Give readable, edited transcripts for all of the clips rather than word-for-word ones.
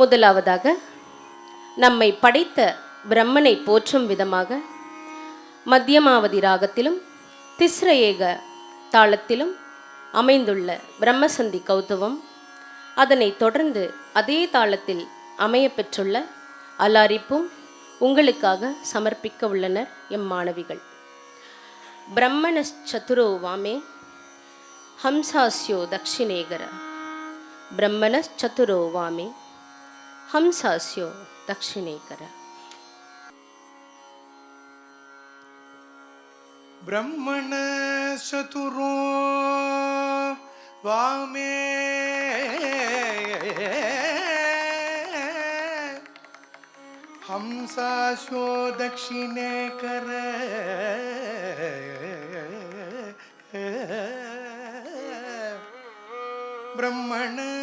முதலாவதாக நம்மை படைத்த பிரம்மனை போற்றும் விதமாக மத்தியமாவதி ராகத்திலும் திஸ்ரஏக தாளத்திலும் அமைந்துள்ள பிரம்மசந்தி கௌதவம், அதனைத் தொடர்ந்து அதே தாளத்தில் அமையப்பெற்றுள்ள அலாரிப்பும் உங்களுக்காக சமர்ப்பிக்க உள்ளனர் எம் மாணவிகள். பிரம்மணச்சதுரோ வாமே ஹம்சாஸ்யோ தக்ஷிணேகர. பிரம்மணச்சதுரோ வாமே ஹம்சாஸ்யோ தக்ஷிணேகர. ब्रह्मणश्चतुरो वामे हंसास्यो दक्षिणे कर.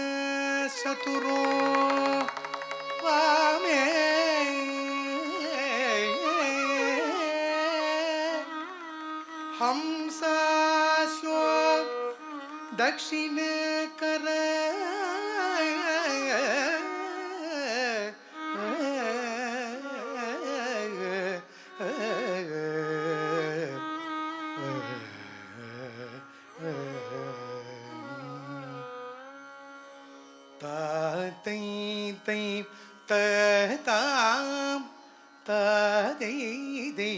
ब्रह्मणश्चतुरो वामे हंसास्यो दक्षिण कर. तै तै तताम तदै दै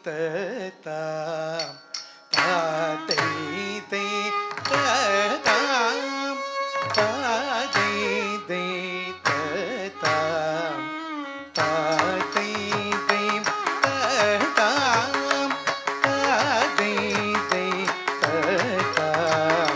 तताम तै तै तताम तदै दै तताम तै दै तताम तदै दै तताम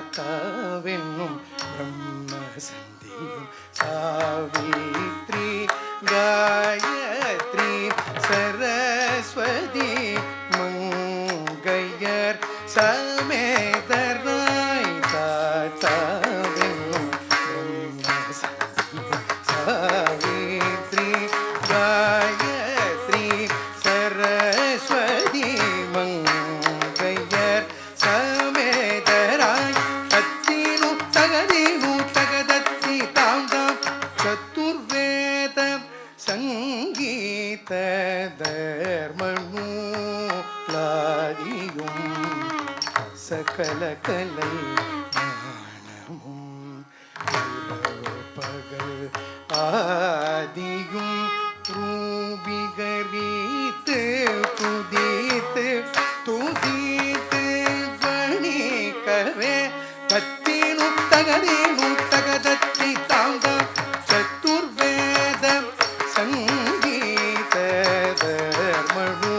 தாத்தாவென்னும் பிரம்மசந்தியும் சாவித்ரி காயத்ரி சரஸ்வதி மங்கையர் சமேதராய் தாத்தாவென்னும் பிரம்மசந்தியும் சாவித்ரி காயத்ரி சரஸ்வதி மங்கையர் சமேதராய் தத்தினு தகதினு தகதத்தி தாம் தாம் சத்துர்வேத சங்கீத தர்மணு லாதியும் சகல கலை ஞானமும் பகல் ஆதியும் ரூபிகரித்து துதித்து துதித்து கவே தத்தினு தகதினு தகதத்தி தாம் தாம் சத்துர்வேத சங்கீத தர்மணு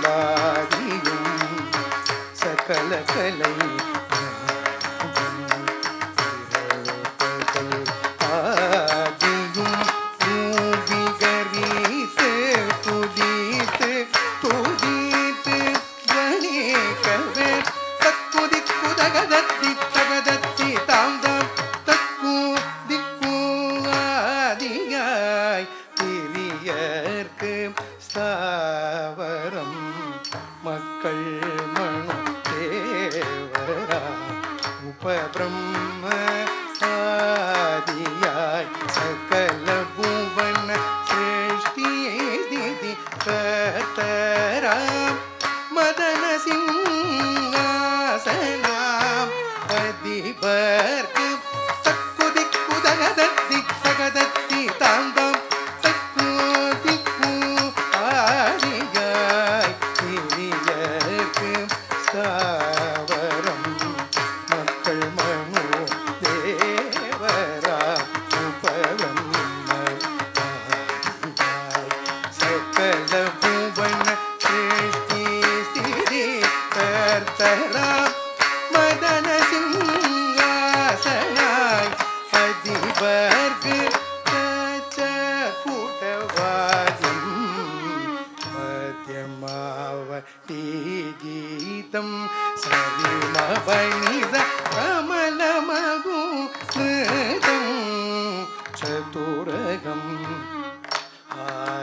லாதியும் சகல கலை ஆதியும் ரூபிகரித்து துதித்து துதித்து கவே தக்குதிக்கு தகதத்தி தகதத்தி தாம் தாம் தக்கு திக்கு ஆதியாய் திரியர்க்கு ஸ்தாவரம் மக்கள் மனு தேவரா உபபிரம்ம ஆதியாய் சகல புவன சிருஷ்டியை திதி கர்த்தராம் மதன சிங்காசனாம் அதிபர்க்கு தக்குதிக்கு தகதத்தி தகதத்தி தாம் தாம் தக்கு திக்கு ஆதியாய் திரியர்க்கு ஸ்தாவரம் மக்கள் மனு தேவரா உபபிரம்ம ஆதியாய் சகல புவன சிருஷ்டி ஸ்திதி கர்த்தரா மதன சிங்காசனாய் அதிபர்க்கு கூட்டவாதம் மத்தியமாவதி கீதம் சரிமபனித கமலமகு சதுரகம்